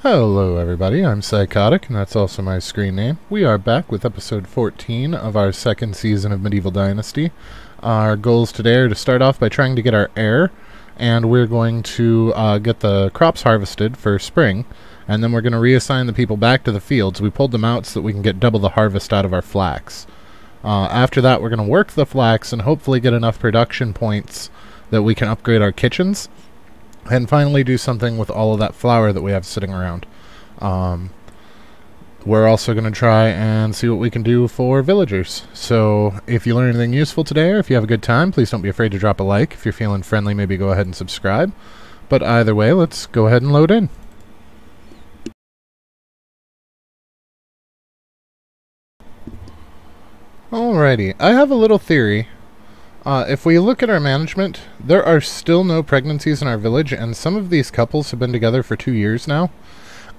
Hello everybody, I'm Psychotic, and that's also my screen name. We are back with episode 14 of our second season of Medieval Dynasty. Our goals today are to start off by trying to get our heir, and we're going to get the crops harvested for spring, and then we're going to reassign the people back to the fields. We pulled them out so that we can get double the harvest out of our flax. After that, we're going to work the flax and hopefully get enough production points that we can upgrade our kitchens. And finally do something with all of that flour that we have sitting around. We're also going to try and see what we can do for villagers. So if you learn anything useful today, or if you have a good time, please don't be afraid to drop a like. If you're feeling friendly, maybe go ahead and subscribe. But either way, let's go ahead and load in. Alrighty, I have a little theory. If we look at our management, there are still no pregnancies in our village, and some of these couples have been together for 2 years now.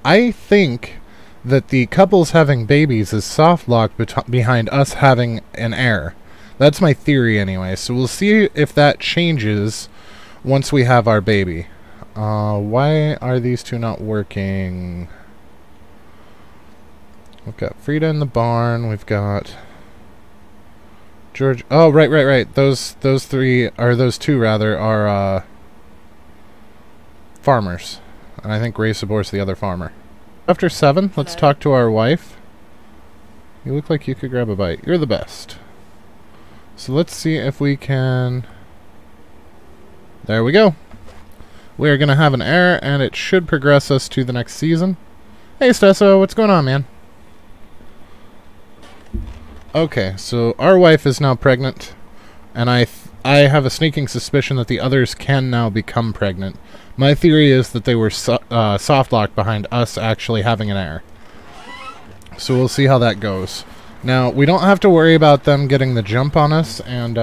I think that the couples having babies is soft-locked behind us having an heir. That's my theory anyway, so we'll see if that changes once we have our baby. Why are these two not working? We've got Frida in the barn, we've got George. Oh, right. Those two are farmers, and I think Ray Sabor's the other farmer. After 7, let's talk to our wife. You look like you could grab a bite. You're the best. So let's see if we can. There we go. We are gonna have an heir, and it should progress us to the next season. Hey, Stesso, what's going on, man? Okay, so our wife is now pregnant, and I have a sneaking suspicion that the others can now become pregnant. My theory is that they were soft-locked behind us actually having an heir. So we'll see how that goes. Now, we don't have to worry about them getting the jump on us and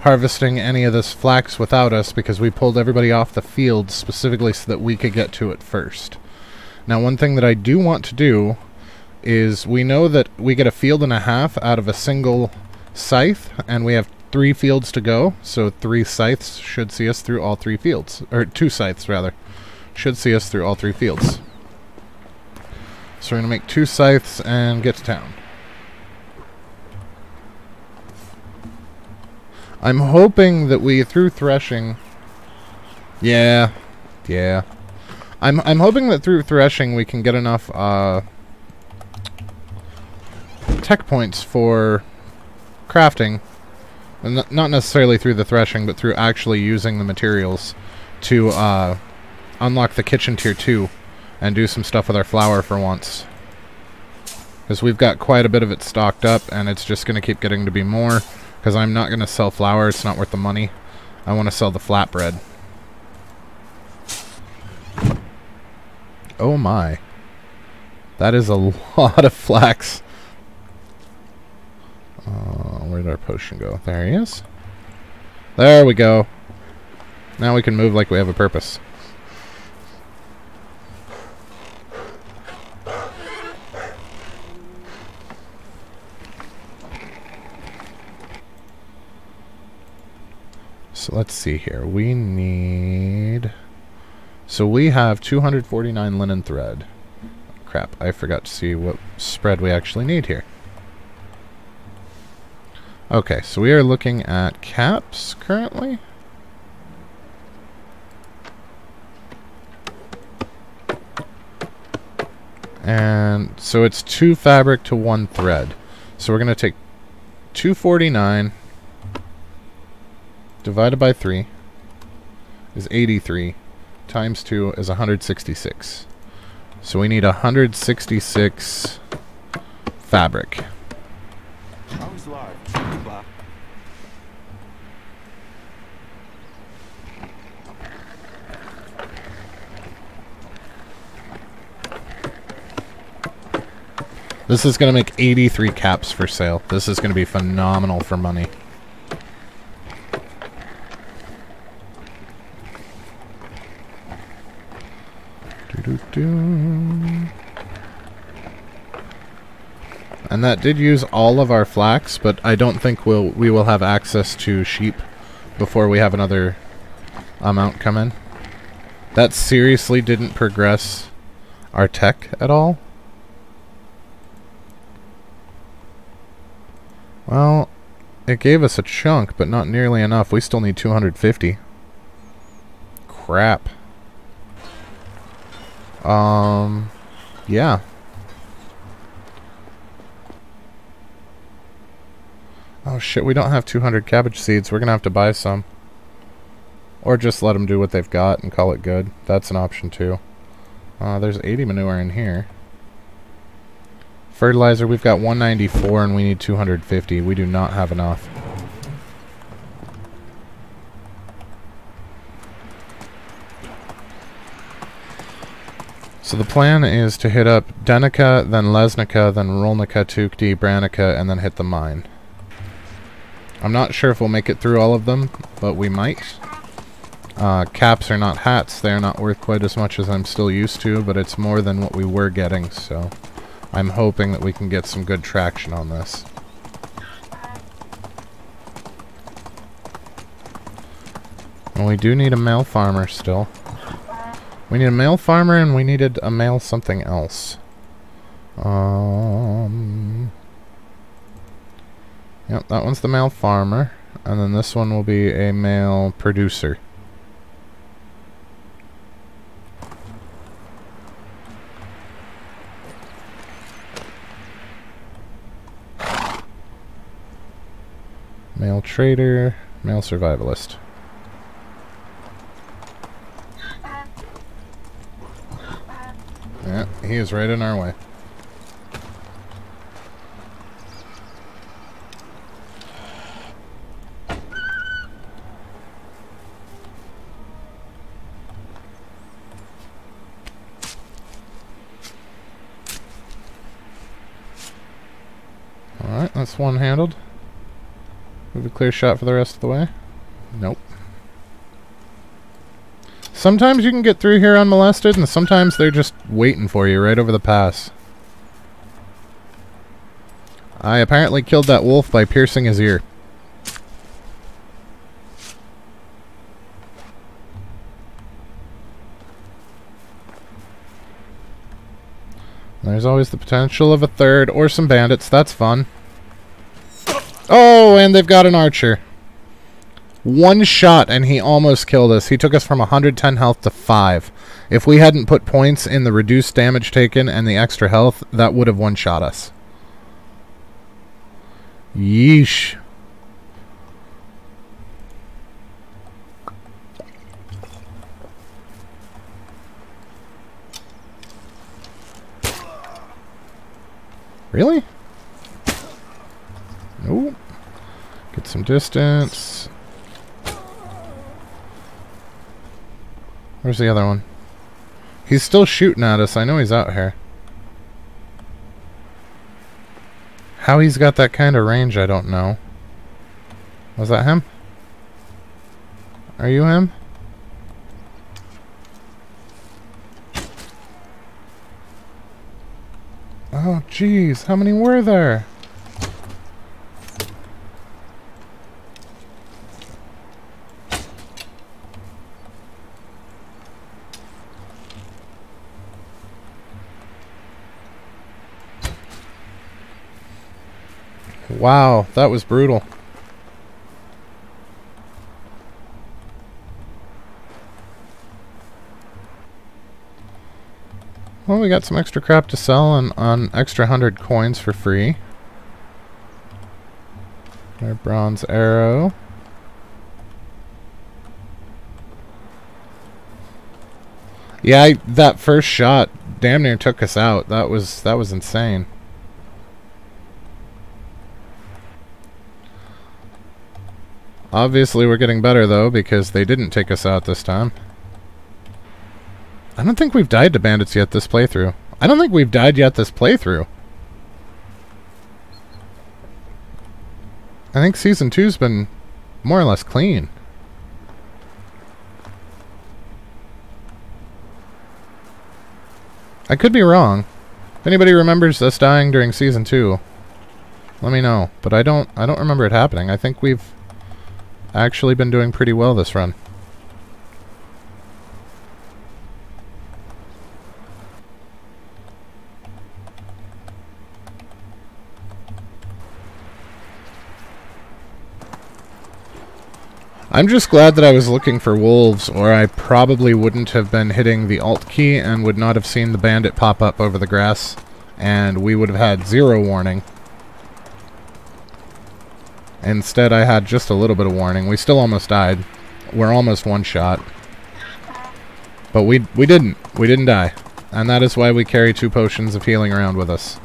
harvesting any of this flax without us, because we pulled everybody off the field specifically so that we could get to it first. Now, one thing that I do want to do is we know that we get a field and a half out of a single scythe, and we have 3 fields to go, so 3 scythes should see us through all 3 fields, or 2 scythes rather, should see us through all 3 fields. So we're going to make 2 scythes and get to town. I'm hoping that we, through threshing, yeah, I'm hoping that through threshing we can get enough tech points for crafting, and not necessarily through the threshing, but through actually using the materials to unlock the kitchen tier 2 and do some stuff with our flour for once, because we've got quite a bit of it stocked up, and it's just going to keep getting to be more, because I'm not going to sell flour. It's not worth the money. I want to sell the flatbread. Oh my, that is a lot of flax. Where'd our potion go? There he is. There we go. Now we can move like we have a purpose. So let's see here. We need... So we have 249 linen thread. Crap, I forgot to see what spread we actually need here. Okay, so we are looking at caps currently. And so it's 2 fabric to 1 thread. So we're going to take 249 divided by 3 is 83 times 2 is 166. So we need 166 fabric. This is going to make 83 caps for sale. This is going to be phenomenal for money. And that did use all of our flax, but I don't think we will have access to sheep before we have another amount come in. That seriously didn't progress our tech at all? Well, it gave us a chunk, but not nearly enough. We still need 250. Crap. Yeah. Oh shit, we don't have 200 cabbage seeds. We're gonna have to buy some. Or just let them do what they've got and call it good. That's an option too. There's 80 manure in here. Fertilizer, we've got 194 and we need 250. We do not have enough. So the plan is to hit up Denica, then Lesnica, then Rolnica, Tukti, Branica, and then hit the mine. I'm not sure if we'll make it through all of them, but we might. Caps are not hats. They're not worth quite as much as I'm still used to, but it's more than what we were getting, so I'm hoping that we can get some good traction on this. And we do need a male farmer still. We need a male farmer and we needed a male something else. Yep, that one's the male farmer. And then this one will be a male producer. Male trader, male survivalist. Yeah, he is right in our way. Alright, that's one handled. We have a clear shot for the rest of the way. Nope. Sometimes you can get through here unmolested, and sometimes they're just waiting for you right over the pass. I apparently killed that wolf by piercing his ear. There's always the potential of a third, or some bandits. That's fun. Oh, and they've got an archer. One shot and he almost killed us. He took us from 110 health to 5. If we hadn't put points in the reduced damage taken and the extra health, that would have one-shot us. Yeesh. Really? Nope. Get some distance. Where's the other one? He's still shooting at us. I know he's out here. How he's got that kind of range, I don't know. Was that him? Are you him? Oh, jeez. How many were there? Wow, that was brutal. Well, we got some extra crap to sell and on extra 100 coins for free. Our bronze arrow. Yeah, that first shot damn near took us out. That was insane. Obviously we're getting better though, because they didn't take us out this time. I don't think we've died to bandits yet this playthrough. I don't think we've died yet this playthrough. I think Season 2's been more or less clean. I could be wrong. If anybody remembers us dying during Season 2, let me know. But I don't remember it happening. I think we've actually been doing pretty well this run. I'm just glad that I was looking for wolves, or I probably wouldn't have been hitting the Alt key and would not have seen the bandit pop up over the grass, and we would have had 0 warning. Instead, I had just a little bit of warning. We still almost died. We're almost one shot. But we didn't. We didn't die. And that is why we carry 2 potions of healing around with us.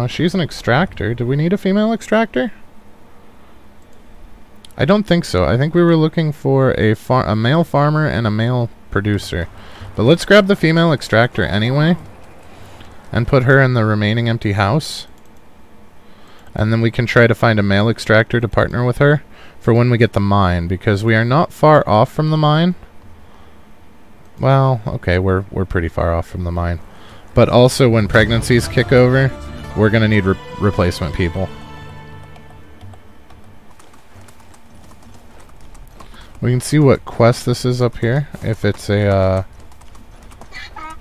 She's an extractor. Do we need a female extractor? I don't think so. I think we were looking for a male farmer and a male producer. But let's grab the female extractor anyway. And put her in the remaining empty house. And then we can try to find a male extractor to partner with her for when we get the mine. Because we are not far off from the mine. Well, okay, we're pretty far off from the mine. But also when pregnancies kick over, we're going to need replacement people. We can see what quest this is up here. If it's a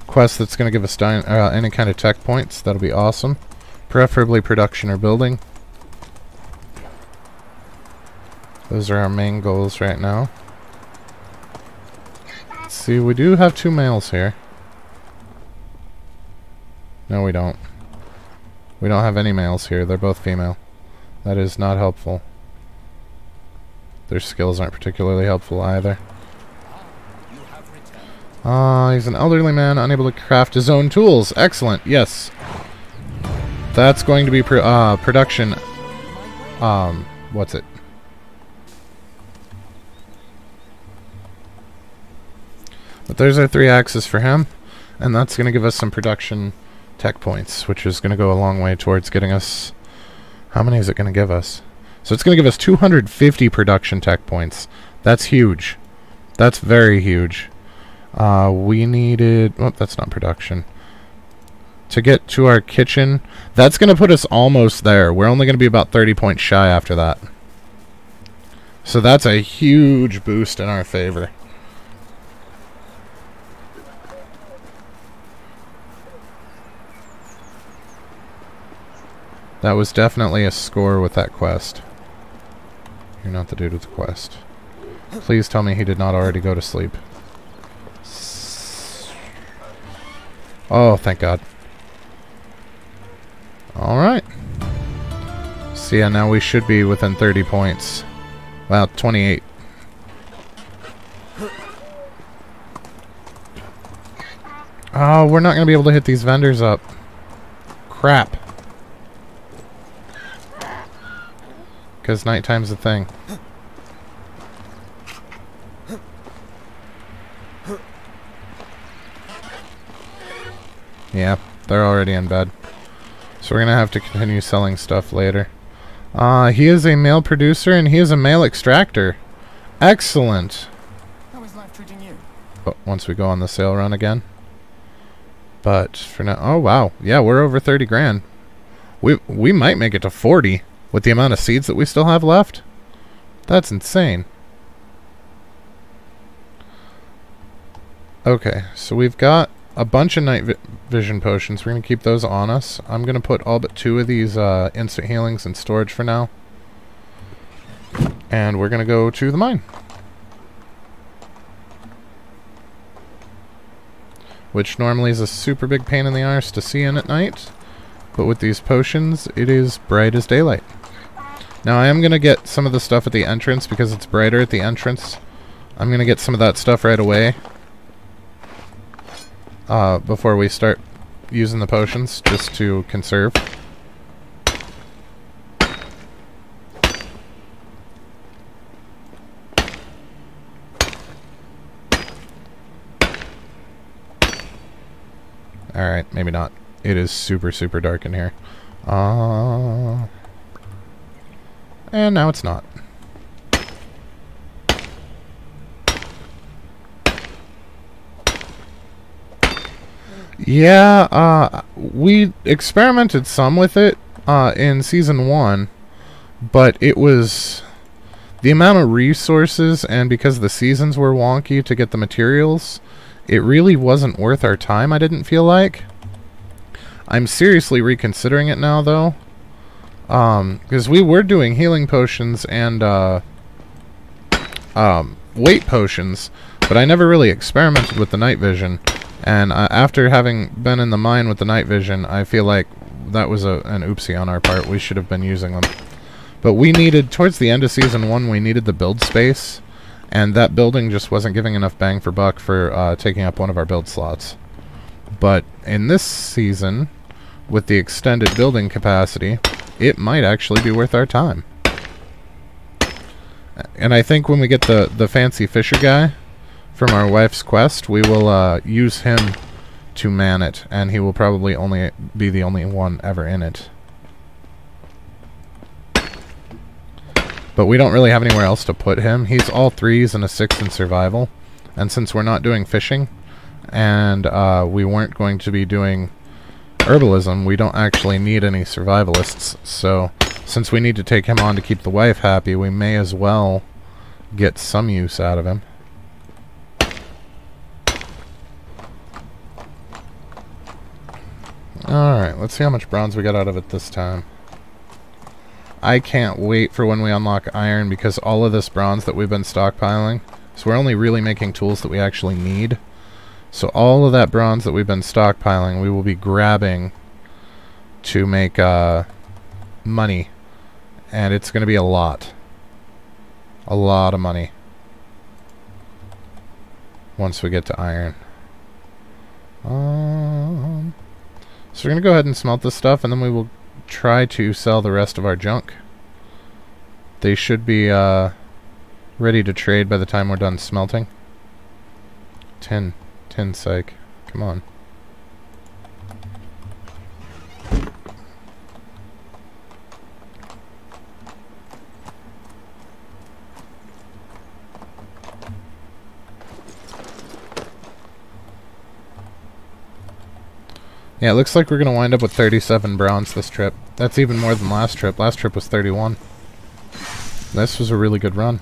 quest that's going to give us any kind of tech points, that'll be awesome. Preferably production or building. Those are our main goals right now. Let's see, we do have 2 males here. No, we don't. We don't have any males here. They're both female. That is not helpful. Their skills aren't particularly helpful either. He's an elderly man, unable to craft his own tools. Excellent, yes. That's going to be production. What's it? But there's our 3 axes for him. And that's going to give us some production tech points, which is going to go a long way towards getting us... How many is it going to give us? So it's going to give us 250 production tech points. That's huge. That's very huge. We needed... Oh, that's not production. To get to our kitchen, that's going to put us almost there. We're only going to be about 30 points shy after that. So that's a huge boost in our favor. That was definitely a score with that quest. You're not the dude with the quest. Please tell me he did not already go to sleep. Oh, thank God. Alright. So yeah, now we should be within 30 points. Well, 28. Oh, we're not going to be able to hit these vendors up. Crap. Because nighttime's a thing. Yeah, they're already in bed. So we're going to have to continue selling stuff later. He is a male producer and he is a male extractor. Excellent. How is life treating you? But once we go on the sale run again. But for now... Oh, wow. Yeah, we're over 30 grand. We might make it to 40. With the amount of seeds that we still have left? That's insane. Okay, so we've got a bunch of night vision potions. We're going to keep those on us. I'm going to put all but 2 of these instant healings in storage for now. And we're going to go to the mine. Which normally is a super big pain in the arse to see in at night. But with these potions, it is bright as daylight. Now I am going to get some of the stuff at the entrance because it's brighter at the entrance. I'm going to get some of that stuff right away. Before we start using the potions, just to conserve. Alright, maybe not. It is super, super dark in here. And now it's not. Yeah, we experimented some with it in Season 1, but it was... The amount of resources, and because the seasons were wonky to get the materials, it really wasn't worth our time, I didn't feel like. I'm seriously reconsidering it now, though. Because we were doing healing potions and weight potions, but I never really experimented with the night vision. And after having been in the mine with the night vision, I feel like that was an oopsie on our part. We should have been using them. But we needed, towards the end of Season 1, we needed the build space, and that building just wasn't giving enough bang for buck for taking up one of our build slots. But in this season, with the extended building capacity, it might actually be worth our time. And I think when we get the fancy fisher guy from our wife's quest, we will use him to man it, and he will probably only be the only one ever in it. But we don't really have anywhere else to put him. He's all 3s and a 6 in survival. And since we're not doing fishing, and we weren't going to be doing herbalism, we don't actually need any survivalists. So since we need to take him on to keep the wife happy, we may as well get some use out of him. Alright, let's see how much bronze we got out of it this time. I can't wait for when we unlock iron, because all of this bronze that we've been stockpiling, so we're only really making tools that we actually need. So all of that bronze that we've been stockpiling, we will be grabbing to make money. And it's going to be a lot. A lot of money. Once we get to iron. So we're going to go ahead and smelt this stuff, and then we will try to sell the rest of our junk. They should be ready to trade by the time we're done smelting. Tin psych. Come on. Yeah, it looks like we're going to wind up with 37 bronze this trip. That's even more than last trip. Last trip was 31. This was a really good run.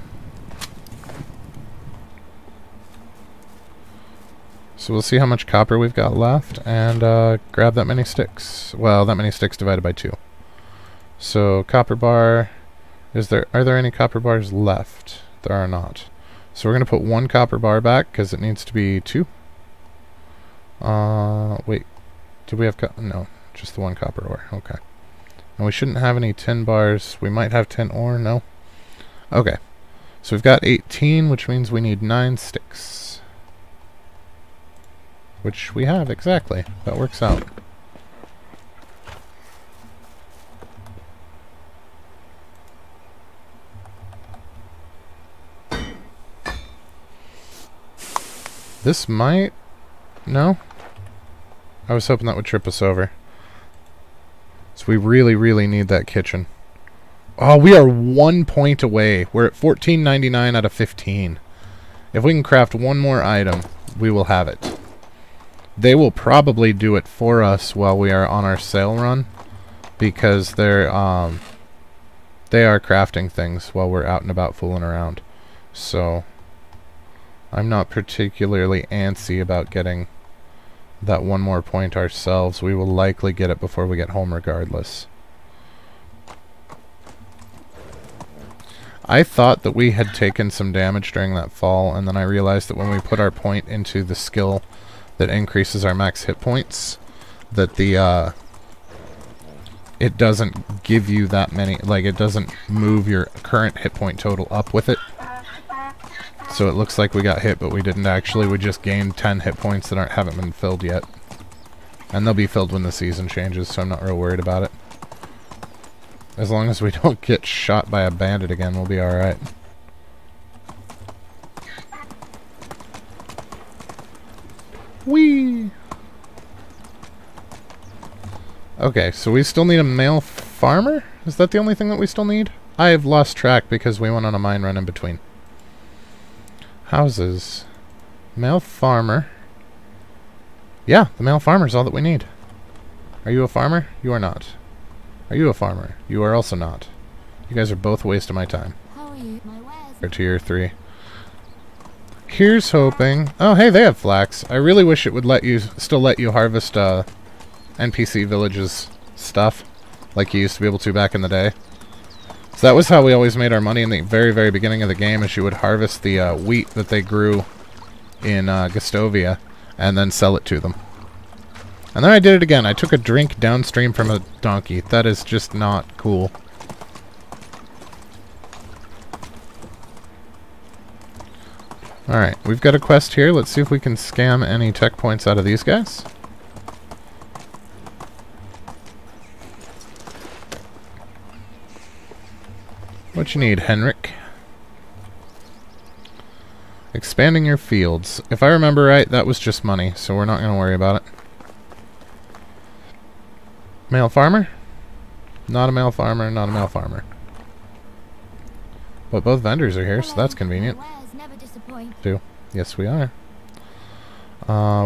So we'll see how much copper we've got left, and grab that many sticks. Well, that many sticks divided by 2. So, copper bar... Are there any copper bars left? There are not. So we're going to put 1 copper bar back, because it needs to be 2. Wait. Do we have... No, just the 1 copper ore. Okay. And we shouldn't have any tin bars. We might have tin ore. No. Okay. So we've got 18, which means we need 9 sticks. Which we have, exactly. That works out. This might... No? I was hoping that would trip us over. So we really, really need that kitchen. Oh, we are 1 point away. We're at 14.99 out of 15. If we can craft 1 more item, we will have it. They will probably do it for us while we are on our sale run, because they are crafting things while we're out and about fooling around. So I'm not particularly antsy about getting that 1 more point ourselves. We will likely get it before we get home regardless. I thought that we had taken some damage during that fall, and then I realized that when we put our point into the skill that increases our max hit points, that the it doesn't give you that many, like it doesn't move your current hit point total up with it. So it looks like we got hit, but we didn't actually. We just gained 10 hit points that haven't been filled yet. And they'll be filled when the season changes, so I'm not real worried about it. As long as we don't get shot by a bandit again, we'll be alright. Whee! Okay, so we still need a male farmer? Is that the only thing that we still need? I have lost track because we went on a mine run in between. Houses. Male farmer. Yeah, the male farmer is all that we need. Are you a farmer? You are not. Are you a farmer? You are also not. You guys are both a waste of my time. How are you? My wares. Or tier 3. Here's hoping. Oh, hey, they have flax. I really wish it would still let you harvest NPC villages stuff, like you used to be able to back in the day. So that was how we always made our money in the very, very beginning of the game, is you would harvest the wheat that they grew in Gustovia, and then sell it to them. And then I did it again. I took a drink downstream from a donkey. That is just not cool. Alright, we've got a quest here. Let's see if we can scam any tech points out of these guys. What you need, Henrik? Expanding your fields. If I remember right, that was just money, so we're not going to worry about it. Male farmer? Not a male farmer, not a male farmer. But both vendors are here, so that's convenient. Yes, we are.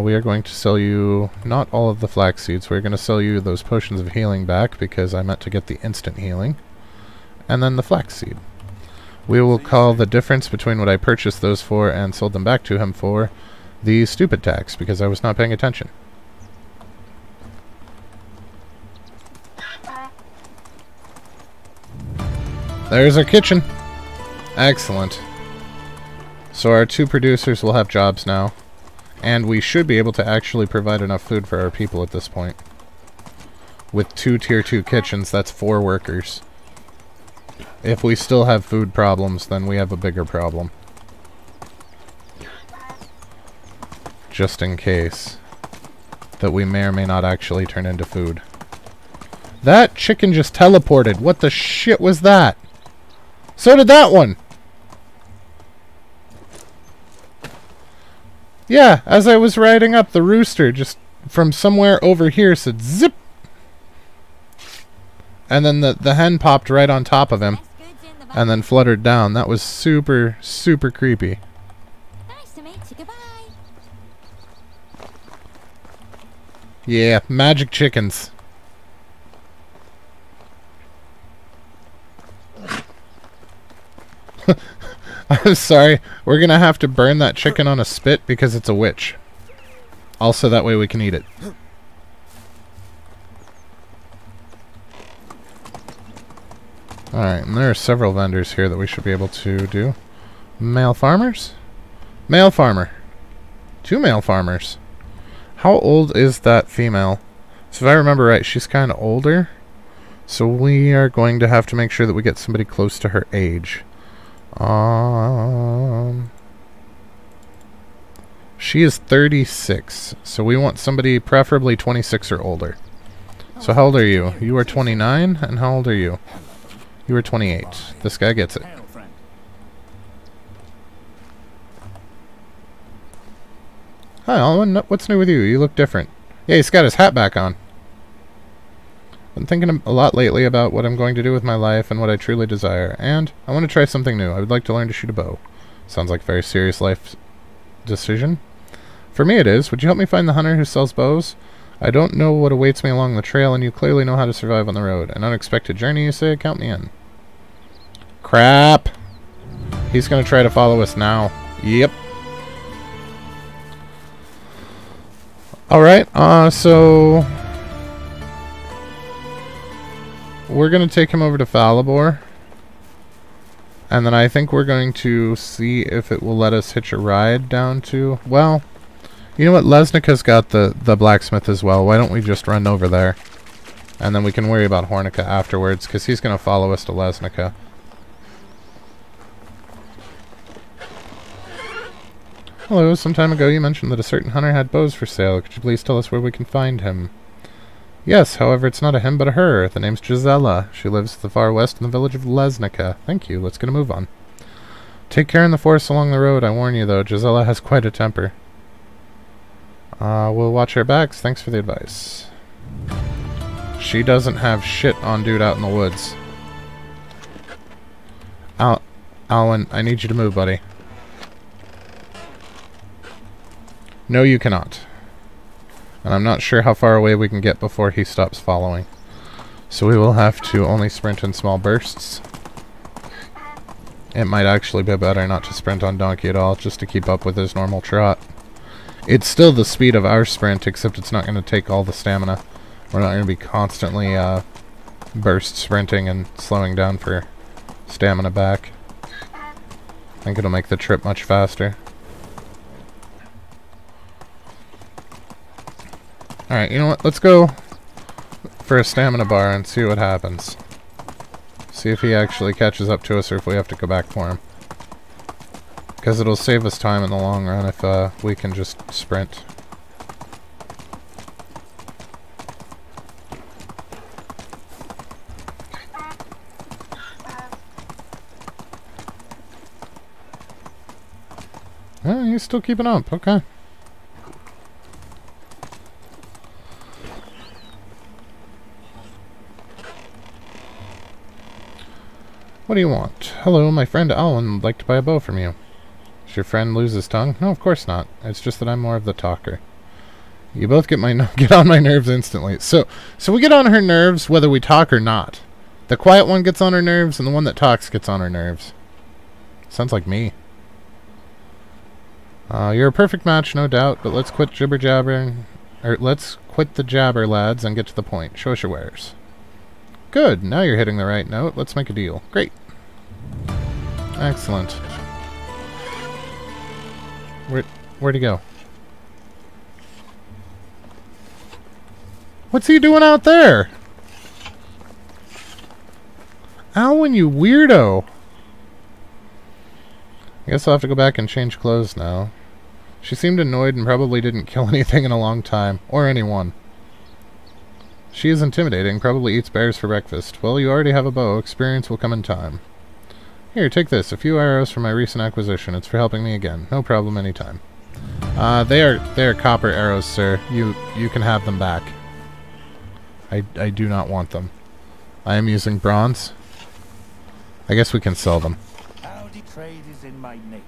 We are going to sell you not all of the flax seeds. We're going to sell you those potions of healing back, because I meant to get the instant healing. And then the flax seed. We will call the difference between what I purchased those for and sold them back to him for the stupid tax, because I was not paying attention. There's our kitchen. Excellent. So our 2 producers will have jobs now. And we should be able to actually provide enough food for our people at this point. With 2 tier 2 kitchens, that's 4 workers. If we still have food problems, then we have a bigger problem. Just in case. That we may or may not actually turn into food. That chicken just teleported. What the shit was that? So did that one! Yeah, as I was riding up, the rooster just from somewhere over here said zip! And then the hen popped right on top of him. And then fluttered down. That was super, super creepy. Nice to meet you. Goodbye. Yeah, magic chickens. I'm sorry. We're gonna have to burn that chicken on a spit because it's a witch. Also, that way we can eat it. Alright, and there are several vendors here that we should be able to do. Male farmers? Male farmer. 2 male farmers. How old is that female? So if I remember right, she's kind of older. So we are going to have to make sure that we get somebody close to her age. She is 36. So we want somebody preferably 26 or older. So how old are you? You are 29, and how old are you? You are 28. This guy gets it. Hi, Alwyn. What's new with you? You look different. Yeah, he's got his hat back on. Been thinking a lot lately about what I'm going to do with my life and what I truly desire. And I want to try something new. I would like to learn to shoot a bow. Sounds like a very serious life decision. For me it is. Would you help me find the hunter who sells bows? I don't know what awaits me along the trail, and you clearly know how to survive on the road. An unexpected journey, you say? Count me in. Crap! He's going to try to follow us now. Yep. Alright, so... we're going to take him over to Falibor. And then I think we're going to see if it will let us hitch a ride down to... well, you know what? Lesnica's got the blacksmith as well. Why don't we just run over there? And then we can worry about Hornica afterwards, because he's going to follow us to Lesnica. Hello, some time ago you mentioned that a certain hunter had bows for sale. Could you please tell us where we can find him? Yes, however, it's not a him but a her. The name's Gisela. She lives to the far west in the village of Lesnica. Thank you. Let's get a move on. Take care in the forest along the road. I warn you, though, Gisela has quite a temper. We'll watch our backs. Thanks for the advice. She doesn't have shit on dude out in the woods. Alwyn, I need you to move, buddy. No, you cannot. And I'm not sure how far away we can get before he stops following. So we will have to only sprint in small bursts. It might actually be better not to sprint on Donkey at all, just to keep up with his normal trot. It's still the speed of our sprint, except it's not going to take all the stamina. We're not going to be constantly burst sprinting and slowing down for stamina back. I think it'll make the trip much faster. Alright, you know what? Let's go for a stamina bar and see what happens. See if he actually catches up to us or if we have to go back for him. Because it'll save us time in the long run if we can just sprint. Oh, he's still keeping up. Okay. What do you want? Hello, my friend Alan would like to buy a bow from you. Does your friend lose his tongue? No, of course not. It's just that I'm more of the talker. You both get on my nerves instantly. So we get on her nerves whether we talk or not. The quiet one gets on her nerves, and the one that talks gets on her nerves. Sounds like me. You're a perfect match, no doubt, but let's quit jibber-jabbering. Let's quit the jabber, lads, and get to the point. Show us your wares. Good, now you're hitting the right note. Let's make a deal. Great. Excellent. Where'd he go? What's he doing out there? Alan, you weirdo! I guess I'll have to go back and change clothes now. She seemed annoyed and probably didn't kill anything in a long time. Or anyone. She is intimidating, probably eats bears for breakfast. Well, you already have a bow. Experience will come in time. Here, take this. A few arrows from my recent acquisition. It's for helping me again. No problem anytime. They are copper arrows, sir. You can have them back. I do not want them. I am using bronze. I guess we can sell them. Howdy trade is in my nature.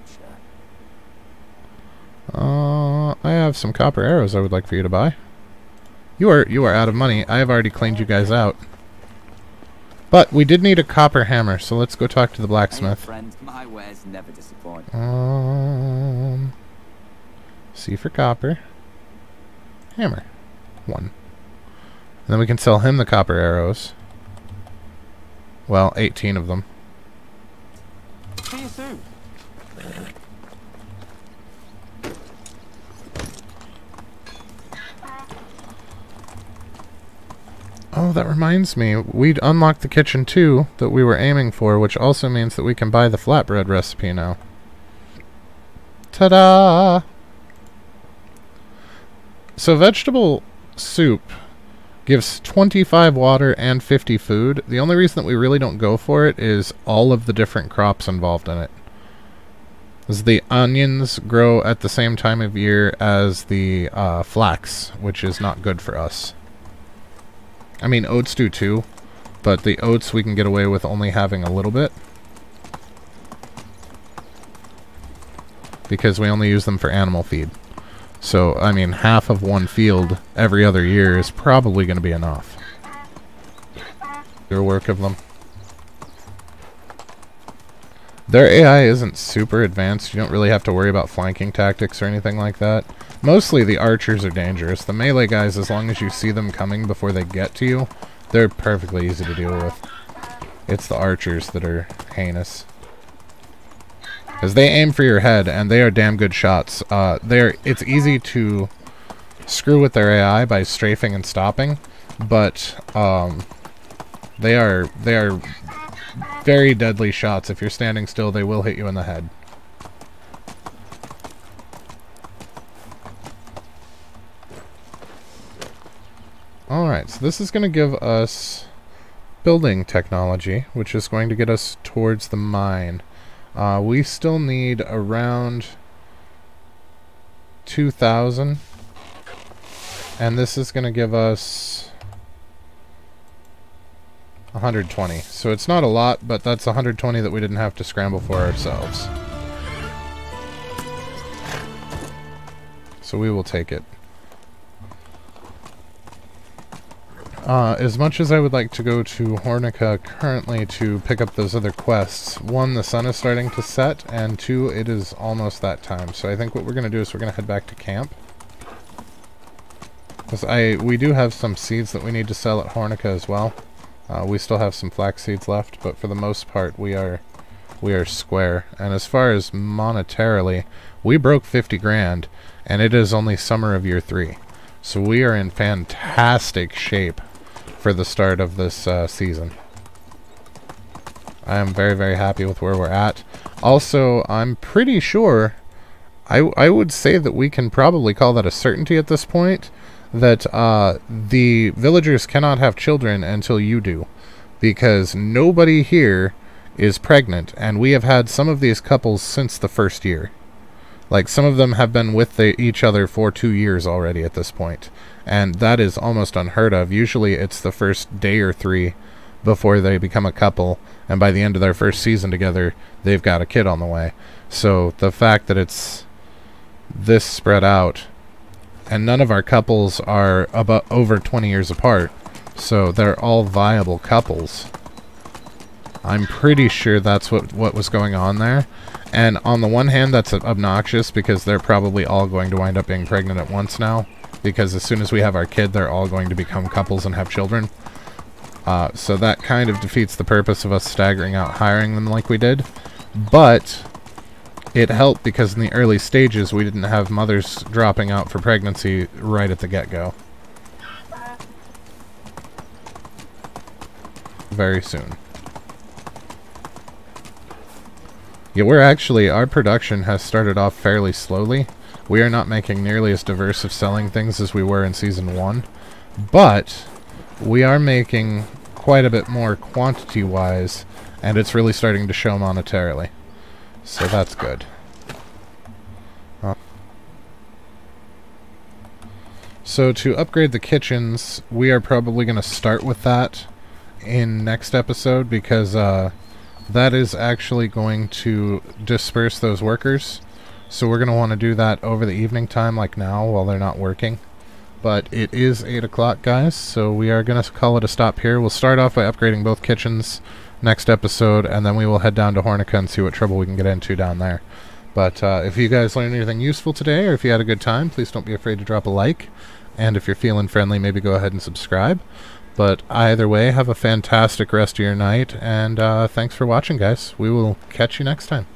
I have some copper arrows I would like for you to buy. You are out of money. I have already cleaned you guys out. But we did need a copper hammer, so let's go talk to the blacksmith. Hey, friend, my wares never disappoint. C for copper. Hammer. 1. And then we can sell him the copper arrows. Well, 18 of them. See you soon. Oh, that reminds me. We'd unlocked the kitchen too that we were aiming for, which also means that we can buy the flatbread recipe now. Ta-da! So vegetable soup gives 25 water and 50 food. The only reason that we really don't go for it is all of the different crops involved in it. As the onions grow at the same time of year as the flax, which is not good for us. I mean, oats do too, but the oats we can get away with only having a little bit. Because we only use them for animal feed. So, I mean, half of one field every other year is probably going to be enough. Your work of them. Their AI isn't super advanced. You don't really have to worry about flanking tactics or anything like that. Mostly the archers are dangerous. The melee guys, as long as you see them coming before they get to you, they're perfectly easy to deal with. It's the archers that are heinous. Because they aim for your head, and they are damn good shots. It's easy to screw with their AI by strafing and stopping, but they are very deadly shots. If you're standing still, they will hit you in the head. Alright, so this is going to give us building technology, which is going to get us towards the mine. We still need around 2,000, and this is going to give us 120. So it's not a lot, but that's 120 that we didn't have to scramble for ourselves. So we will take it. As much as I would like to go to Hornica currently to pick up those other quests, 1, the sun is starting to set, and 2, it is almost that time. So I think what we're going to do is we're going to head back to camp. Because we do have some seeds that we need to sell at Hornica as well. We still have some flax seeds left, but for the most part we are square. And as far as monetarily, we broke 50 grand, and it is only summer of year 3. So we are in fantastic shape for the start of this season. I am very, very happy with where we're at. Also, I'm pretty sure, I would say that we can probably call that a certainty at this point, that the villagers cannot have children until you do. Because nobody here is pregnant, and we have had some of these couples since the first year. Like, some of them have been with each other for 2 years already at this point. And that is almost unheard of. Usually it's the first day or 3 before they become a couple, and by the end of their first season together, they've got a kid on the way. So the fact that it's this spread out, and none of our couples are over 20 years apart, so they're all viable couples. I'm pretty sure that's what was going on there. And on the one hand, that's obnoxious because they're probably all going to wind up being pregnant at once now. Because as soon as we have our kid, they're all going to become couples and have children. So that kind of defeats the purpose of us staggering out hiring them like we did. But it helped because in the early stages, we didn't have mothers dropping out for pregnancy right at the get-go. Very soon. Yeah, our production has started off fairly slowly. We are not making nearly as diverse of selling things as we were in Season 1. But we are making quite a bit more quantity-wise, and it's really starting to show monetarily. So that's good. So to upgrade the kitchens, we are probably going to start with that in next episode, because that is actually going to disperse those workers. So we're going to want to do that over the evening time, like now, while they're not working. But it is 8 o'clock, guys, so we are going to call it a stop here. We'll start off by upgrading both kitchens next episode, and then we will head down to Hornica and see what trouble we can get into down there. But if you guys learned anything useful today, or if you had a good time, please don't be afraid to drop a like. And if you're feeling friendly, maybe go ahead and subscribe. But either way, have a fantastic rest of your night, and thanks for watching, guys. We will catch you next time.